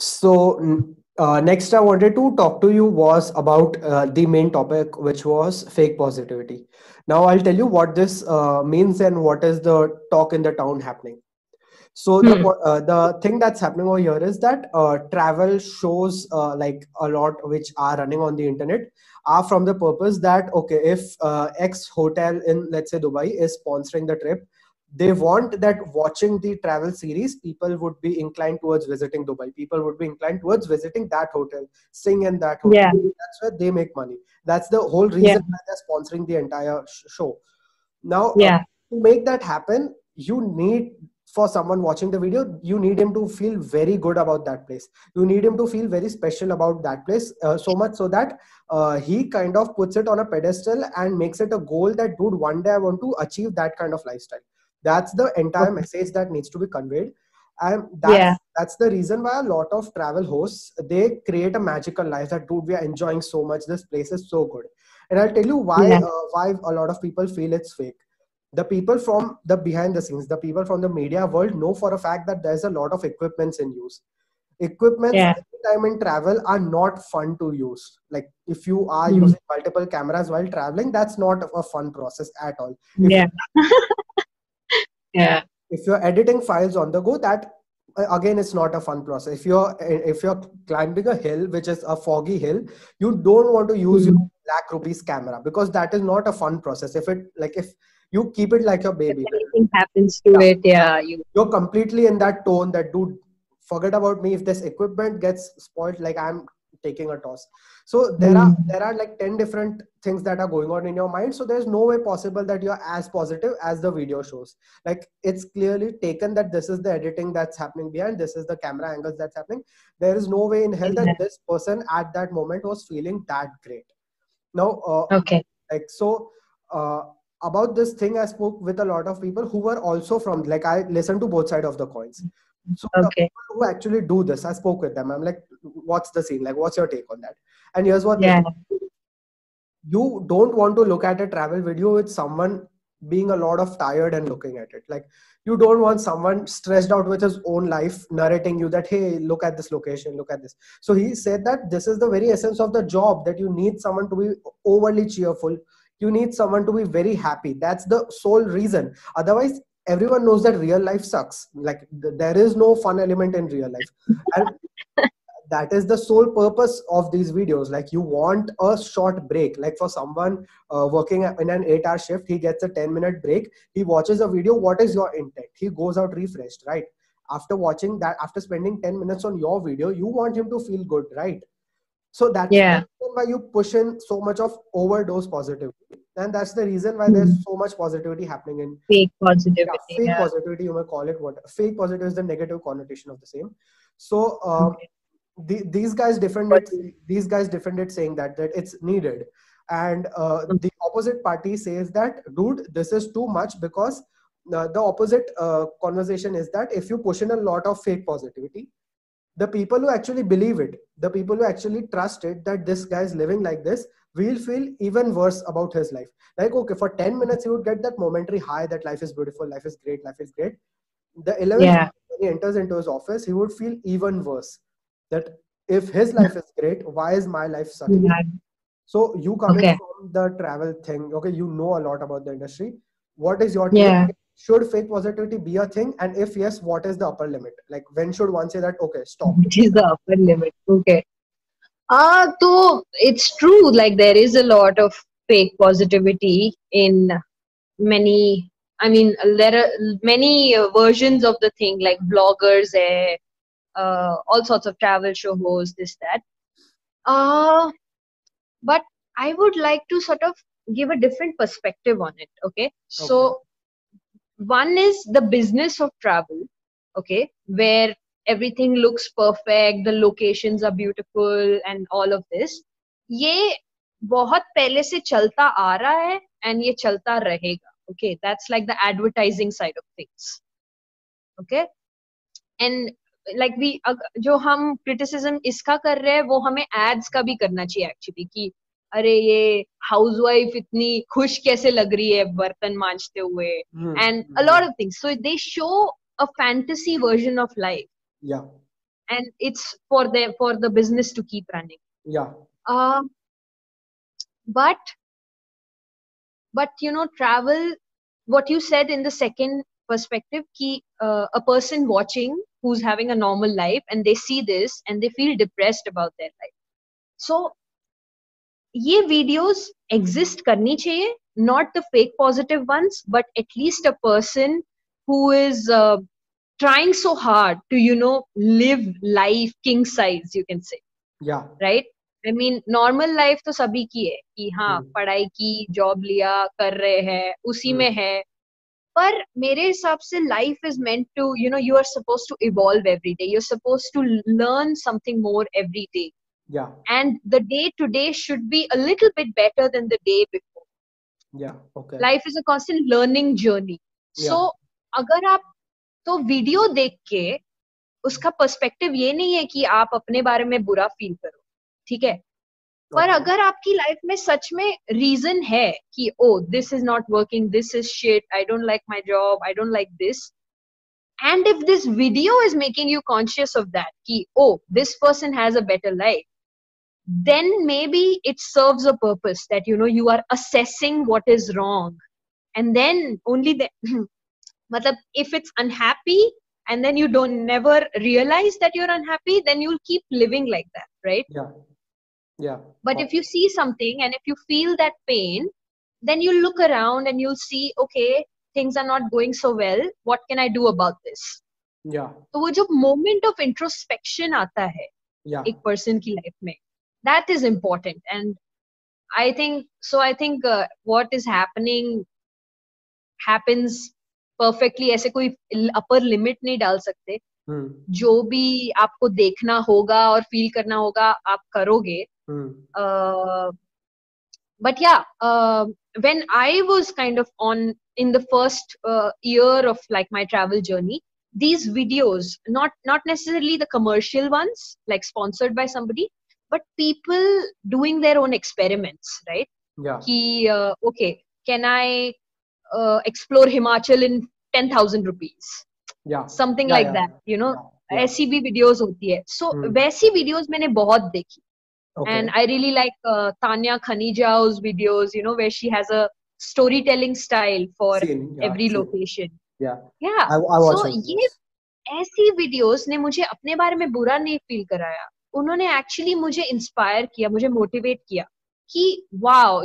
Next, I wanted to talk to you was about the main topic, which was fake positivity. Now, I'll tell you what this means and what is the talk in the town happening. So Hmm. the thing that's happening over here is that travel shows like a lot which are running on the internet are from the purpose that okay, if X hotel in, let's say, Dubai is sponsoring the trip, they want that watching the travel series, people would be inclined towards visiting Dubai, people would be inclined towards visiting that hotel, staying in that hotel. Yeah. That's where they make money. That's the whole Yeah. reason why they're sponsoring the entire show. Now, Yeah. to make that happen, you need, for someone watching the video, you need him to feel very good about that place. You need him to feel very special about that place, so much so that he kind of puts it on a pedestal and makes it a goal that, dude, one day I want to achieve that kind of lifestyle. That's the entire Okay. message that needs to be conveyed. And Yeah. that's the reason why a lot of travel hosts, they create a magical life that, dude, we are enjoying so much, this place is so good. And I'll tell you Yeah. why a lot of people feel it's fake. The people from the behind the scenes, the people from the media world know for a fact that there's a lot of equipments in use. Equipments Yeah. every time in travel are not fun to use. Like if you are Hmm. using multiple cameras while traveling, that's not a fun process at all. If Yeah. Yeah. if you're editing files on the go, that again, it's not a fun process. If you're climbing a hill which is a foggy hill, you don't want to use your Hmm. lakh rupees camera, because that is not a fun process. If you keep it like your If baby, anything happens to yeah, it, yeah, yeah, you. you're completely in that tone that, dude, forget about me. If this equipment gets spoiled, like, I'm taking a toss. So there are Hmm. there are like 10 different things that are going on in your mind, so there's no way possible that you're as positive as the video shows. Like, it's clearly taken that this is the editing that's happening behind, this is the camera angles that's happening. There is no way in hell that Yeah. this person at that moment was feeling that great. Now, Okay. like so uh, about this thing, I spoke with a lot of people who were also from, like, I listened to both sides of the coins. So the Okay. people who actually do this, I spoke with them. I'm like, what's the scene, like, what's your take on that? And here's what they Yeah. told: you don't want to look at a travel video with someone being a lot of tired and looking at it. Like, you don't want someone stressed out with his own life narrating you that, hey, look at this location, look at this. So he said that this is the very essence of the job, that you need someone to be overly cheerful, you need someone to be very happy. That's the sole reason. Otherwise, everyone knows that real life sucks. Like, there is no fun element in real life. And that is the sole purpose of these videos. Like, you want a short break. Like, for someone working in an 8-hour shift, he gets a 10-minute break, he watches a video. What is your intent? He goes out refreshed, right? After watching that, after spending 10 minutes on your video, you want him to feel good, right? So that's the Yeah. reason why you push in so much of overdose positivity. And that's the reason why there's Hmm. so much positivity happening in, Fake yeah, positivity. fake Yeah. positivity, you may call it. What fake positive is, the negative connotation of the same. So Okay. these guys defend What it. do These guys defend it, saying that it's needed. And you? the opposite party says that, dude, this is too much, because the opposite conversation is that if you push in a lot of fake positivity, the people who actually believe it, the people who actually trust it, that this guy is living like this, will feel even worse about his life. Like, okay, for 10 minutes you would get that momentary high that life is beautiful, life is great, life is great. The 11th Yeah. minute when he enters into his office, he would feel even worse, that if his life is great, why is my life sucking? Yeah. So you coming Okay. from the travel thing, okay, you know a lot about the industry. What is your take? Yeah. Should fake positivity be a thing? And if yes, what is the upper limit? Like, when should one say that, okay, stop? Which is the upper limit? Okay. So it's true. Like there is a lot of fake positivity in many. I mean, there are many versions of the thing, like bloggers, all sorts of travel show hosts, this that. Uh, but I would like to sort of give a different perspective on it. Okay, Okay. so one is the business of travel, okay, where everything looks perfect, the locations are beautiful and all of this. ये बहुत पहले से चलता आ रहा है and ये चलता रहेगा. Okay, that's like the advertising side of things. Okay, and like we जो हम criticism इसका कर रहे हैं वो हमें ads का भी करना चाहिए actually कि अरे ये हाउसवाइफ इतनी खुश कैसे लग रही है बर्तन मांजते हुए Hmm. and a Hmm. lot of things, so they show a fantasy version of life. Yeah. and it's for the business to keep running. Yeah. Uh, but travel, what you said in the second perspective, ki a person watching who's having a normal life and they see this and they feel depressed about their life. So ये videos exist करनी चाहिए, not the fake positive ones, but at least a person who is trying so hard to live life king size, you can say. Yeah. Right? I mean, normal life तो सभी की है कि हाँ पढ़ाई की, जॉब लिया, कर रहे हैं, उसी में है. पर मेरे हिसाब से life is meant to, you are supposed to evolve every day. You're supposed to learn something more every day. Yeah. And the day today should be a little bit better than the day before. Yeah. Okay. Life is a constant learning journey. So अगर आप तो video देख के उसका perspective ये नहीं है कि आप अपने बारे में बुरा फील करो, ठीक है. पर अगर आपकी लाइफ में सच में रीजन है कि oh this is not working, this is shit, I don't like my job, I don't like this, and if this video is making you conscious of that ki oh this person has a better life, then maybe it serves a purpose that you are assessing what is wrong, and then only then matlab if it's unhappy and then you don't never realize that you're unhappy, then you'll keep living like that, right? Yeah. But if you see something and if you feel that pain, then you look around and you'll see okay, things are not going so well, what can I do about this? Yeah. तो वो जो moment of introspection आता है एक person की life में, that is important. And I think what is happening happens perfectly. ऐसे कोई upper limit नहीं डाल सकते. जो भी आपको देखना होगा और feel करना होगा आप करोगे. But yeah, when I was kind of in the first year of like my travel journey, these videos, not necessarily the commercial ones like sponsored by somebody, but people doing their own experiments, right? Ki, okay, can I explore Himachal in 10,000 rupees? Something like that, ऐसी भी videos होती है. So वैसी videos मैंने बहुत देखी. And I really like Tanya Khanijao's videos, where she has a storytelling style for every location. Yeah. I so ये ऐसी videos ने मुझे अपने बारे में बुरा नहीं feel कराया. उन्होंने actually मुझे inspire किया, मुझे motivate किया कि wow,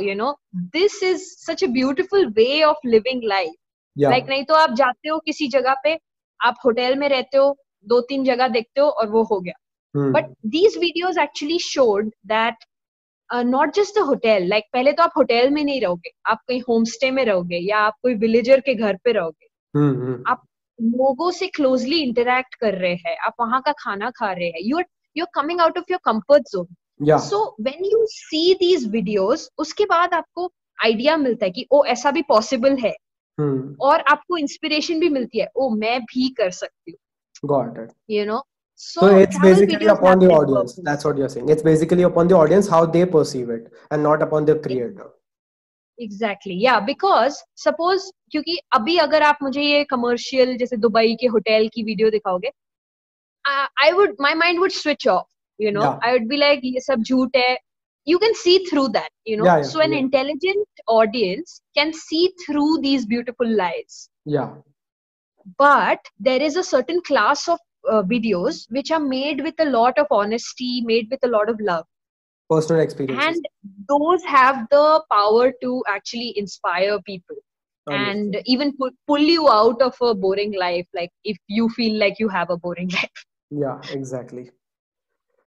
this is such a beautiful way of living life. Like नहीं तो आप जाते हो किसी जगह पे, आप होटल में रहते हो, 2-3 जगह देखते हो और वो हो गया. But these videos actually showed that not just the hotel, like पहले तो आप होटल में नहीं रहोगे, आप कहीं होम स्टे में रहोगे या आप कोई विलेजर के घर पे रहोगे. आप लोगों से क्लोजली इंटरेक्ट कर रहे हैं, आप वहां का खाना खा रहे हैं, you're coming out of your comfort zone. So when you see these videos, उसके बाद आपको आइडिया मिलता है कि ओ ऐसा भी पॉसिबल है, और आपको इंस्पिरेशन भी मिलती है, ओ मैं भी कर सकती हूँ. Got it. So it's basically upon the audience. That's what you're saying. It's basically upon the audience how they perceive it and not upon the creator. Exactly. Yeah, because suppose क्योंकि अभी अगर आप मुझे ये commercial जैसे Dubai के hotel की video दिखाओगे, my mind would switch off. I would be like ये सब झूठ है. You can see through that. So an intelligent audience can see through these beautiful lies. But there is a certain class of videos which are made with a lot of honesty, made with a lot of love, personal experiences, and those have the power to actually inspire people and even pull you out of a boring life, like if you feel like you have a boring life. Yeah, exactly.